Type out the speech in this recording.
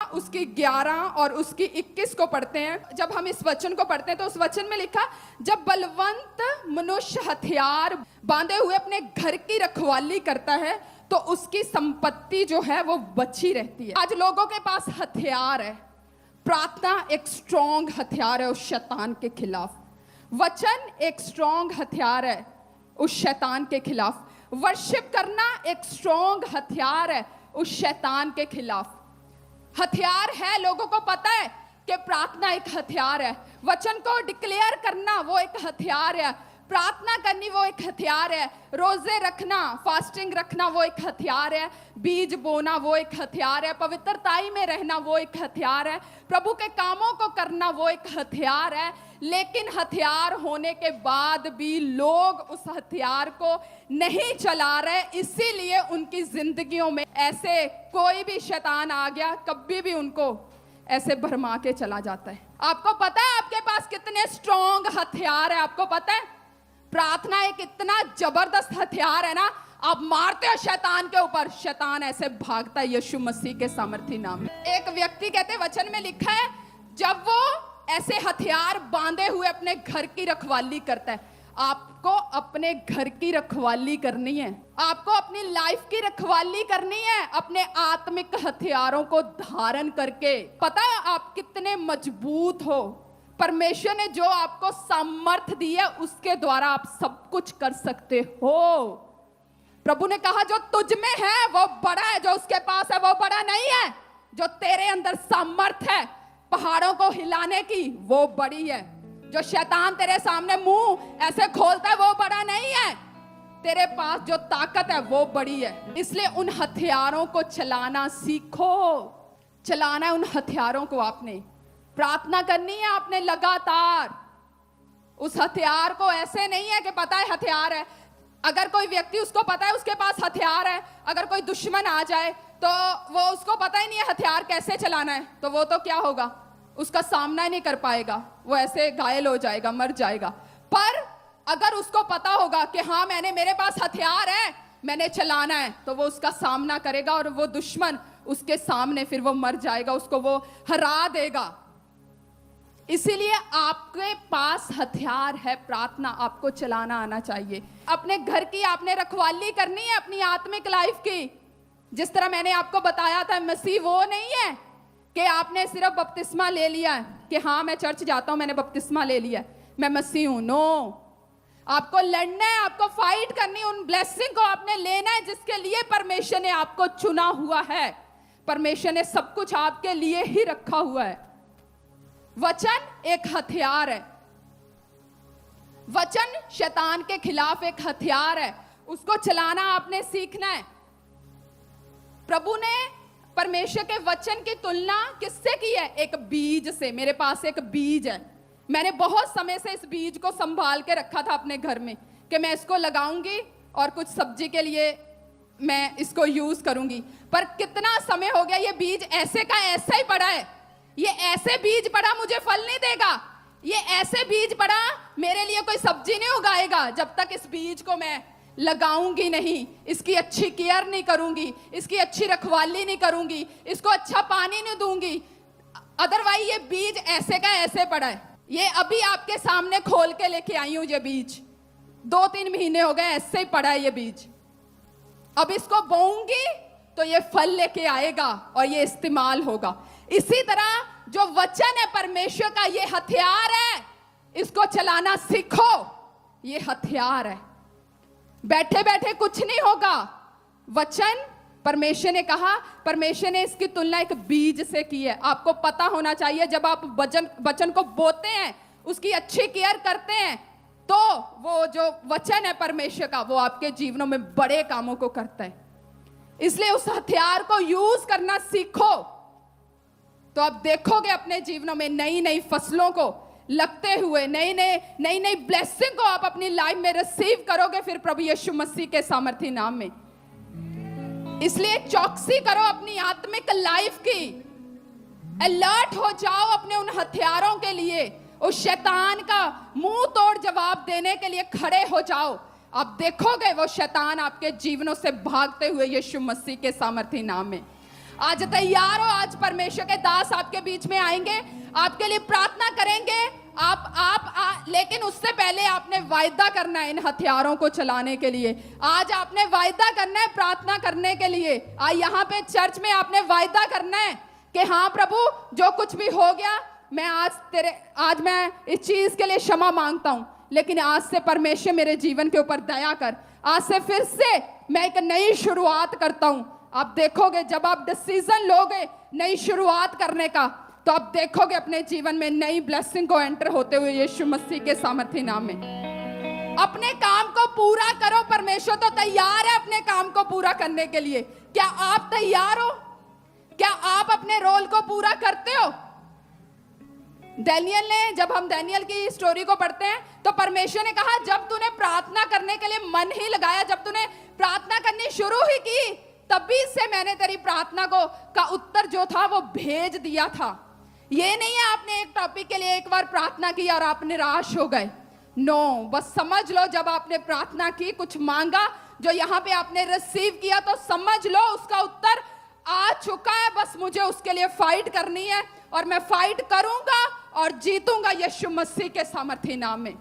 उसकी 11 और उसकी 21 को पढ़ते हैं। जब हम इस वचन को पढ़ते हैं तो उस वचन में लिखा, जब बलवंत मनुष्य हथियार बांधे हुए अपने घर की रखवाली करता है तो उसकी संपत्ति जो है वो बची रहती है। आज लोगों के पास हथियार है। प्रार्थना एक स्ट्रॉन्ग हथियार है उस शैतान के खिलाफ। वचन एक स्ट्रॉन्ग हथियार है उस शैतान के खिलाफ। वर्शिप करना एक स्ट्रॉन्ग हथियार है उस शैतान के खिलाफ। हथियार है, लोगों को पता है कि प्रार्थना एक हथियार है। वचन को डिक्लेयर करना वो एक हथियार है। प्रार्थना करनी वो एक हथियार है। रोजे रखना, फास्टिंग रखना वो एक हथियार है। बीज बोना वो एक हथियार है। पवित्रताई में रहना वो एक हथियार है। प्रभु के कामों को करना वो एक हथियार है। लेकिन हथियार होने के बाद भी लोग उस हथियार को नहीं चला रहे, इसीलिए उनकी जिंदगियों में ऐसे कोई भी शैतान आ गया, कभी भी उनको ऐसे भरमा के चला जाता है। आपको पता है आपके पास कितने स्ट्रॉन्ग हथियार है? आपको पता है प्रार्थना एक इतना जबरदस्त हथियार है ना, आप मारते हो शैतान के ऊपर, शैतान ऐसे भागता है यीशु मसीह के सामर्थी नाम में। एक व्यक्ति कहते, वचन में लिखा है, जब वो ऐसे हथियार बांधे हुए अपने घर की रखवाली करता है। आपको अपने घर की रखवाली करनी है, आपको अपनी लाइफ की रखवाली करनी है, अपने आत्मिक हथियारों को धारण करके। पता है आप कितने मजबूत हो? परमेश्वर ने जो आपको सामर्थ दी है उसके द्वारा आप सब कुछ कर सकते हो। प्रभु ने कहा जो तुझ में है वो बड़ा है, जो उसके पास है वो बड़ा नहीं है। जो तेरे अंदर सामर्थ है पहाड़ों को हिलाने की वो बड़ी है। जो शैतान तेरे सामने मुंह ऐसे खोलता है वो बड़ा नहीं है। तेरे पास जो ताकत है वो बड़ी है। इसलिए उन हथियारों को चलाना सीखो। चलाना है उन हथियारों को। आपने प्रार्थना करनी है, आपने लगातार। उस हथियार को ऐसे नहीं है कि पता है हथियार है। अगर कोई व्यक्ति उसको पता है उसके पास हथियार है, अगर कोई दुश्मन आ जाए तो वो उसको पता ही नहीं है हथियार कैसे चलाना है, तो वो तो क्या होगा, उसका सामना ही नहीं कर पाएगा, वो ऐसे घायल हो जाएगा, मर जाएगा। पर अगर उसको पता होगा कि हाँ मेरे पास हथियार है, मैंने चलाना है, तो वो उसका सामना करेगा और वो दुश्मन उसके सामने फिर वो मर जाएगा, उसको वो हरा देगा। इसीलिए आपके पास हथियार है, प्रार्थना आपको चलाना आना चाहिए। अपने घर की आपने रखवाली करनी है, अपनी आत्मिक लाइफ की। जिस तरह मैंने आपको बताया था, मसीह वो नहीं है कि आपने सिर्फ बपतिस्मा ले लिया है कि हाँ मैं चर्च जाता हूं, मैंने बपतिस्मा ले लिया, मैं मसीह हूं। नो, आपको लड़ना है, आपको फाइट करनी है। उन ब्लेसिंग को आपने लेना है जिसके लिए परमेश्वर ने आपको चुना हुआ है। परमेश्वर ने सब कुछ आपके लिए ही रखा हुआ है। वचन एक हथियार है। वचन शैतान के खिलाफ एक हथियार है, उसको चलाना आपने सीखना है। प्रभु ने परमेश्वर के वचन की तुलना किससे की है? एक बीज से। मेरे पास एक बीज है, मैंने बहुत समय से इस बीज को संभाल के रखा था अपने घर में कि मैं इसको लगाऊंगी और कुछ सब्जी के लिए मैं इसको यूज करूंगी। पर कितना समय हो गया, ये बीज ऐसे का ऐसा ही पड़ा है। ये ऐसे बीज पड़ा मुझे फल नहीं देगा, ये ऐसे बीज पड़ा मेरे लिए कोई सब्जी नहीं उगाएगा जब तक इस बीज को मैं लगाऊंगी नहीं, इसकी अच्छी केयर नहीं करूंगी, इसकी अच्छी रखवाली नहीं करूंगी, इसको अच्छा पानी नहीं दूंगी। अदरवाइज ये बीज ऐसे का ऐसे पड़ा है। ये अभी आपके सामने खोल के लेके आई हूं। ये बीज 2-3 महीने हो गए ऐसे ही पड़ा है ये बीज। अब इसको बोऊंगी तो ये फल लेके आएगा और ये इस्तेमाल होगा। इसी तरह जो वचन है परमेश्वर का, ये हथियार है, इसको चलाना सीखो। ये हथियार है, बैठे बैठे कुछ नहीं होगा। वचन परमेश्वर ने कहा, परमेश्वर ने इसकी तुलना एक बीज से की है। आपको पता होना चाहिए जब आप वचन को बोते हैं, उसकी अच्छी केयर करते हैं, तो वो जो वचन है परमेश्वर का वो आपके जीवनों में बड़े कामों को करता है। इसलिए उस हथियार को यूज करना सीखो, तो आप देखोगे अपने जीवनों में नई नई फसलों को लगते हुए, नई नई ब्लेसिंग को आप अपनी लाइफ में रिसीव करोगे फिर प्रभु यीशु मसीह के सामर्थी नाम में। इसलिए चौकसी करो अपनी आत्मिक लाइफ की, अलर्ट हो जाओ अपने उन हथियारों के लिए, उस शैतान का मुंह तोड़ जवाब देने के लिए खड़े हो जाओ। आप देखोगे वो शैतान आपके जीवनों से भागते हुए यीशु मसीह के सामर्थी नाम में। आज तैयार हो? आज परमेश्वर के दास आपके बीच में आएंगे, आपके लिए प्रार्थना करेंगे। लेकिन उससे पहले आपने वायदा करना है इन हथियारों को चलाने के लिए। आज आपने वायदा करना है प्रार्थना करने के लिए। यहाँ पे चर्च में आपने वायदा करना है कि हाँ प्रभु, जो कुछ भी हो गया, मैं आज मैं इस चीज के लिए क्षमा मांगता हूं, लेकिन आज से परमेश्वर मेरे जीवन के ऊपर दया कर। आज से फिर से मैं एक नई शुरुआत करता हूं। आप देखोगे जब आप डिसीजन लोगे नई शुरुआत करने का, तो आप देखोगे अपने जीवन में नई ब्लेसिंग को एंटर होते हुए यीशु मसीह के सामर्थ्य नाम में। अपने काम को पूरा करो। परमेश्वर तो तैयार है अपने काम को पूरा करने के लिए। क्या आप तैयार हो? क्या आप अपने रोल को पूरा करते हो? दानियल ने, जब हम दानियल की स्टोरी को पढ़ते हैं तो परमेश्वर ने कहा, जब तूने प्रार्थना करने के लिए मन ही लगाया, जब तूने प्रार्थना करनी शुरू ही की, तभी से मैंने तेरी प्रार्थना का उत्तर जो था वो भेज दिया था। ये नहीं है आपने एक टॉपिक के लिए एक बार प्रार्थना की और आप निराश हो गए। नो, बस समझ लो जब आपने प्रार्थना की, कुछ मांगा, जो यहाँ पे आपने रिसीव किया, तो समझ लो उसका उत्तर आ चुका है। बस मुझे उसके लिए फाइट करनी है और मैं फाइट करूंगा और जीतूंगा यीशु मसीह के सामर्थ्य नाम में।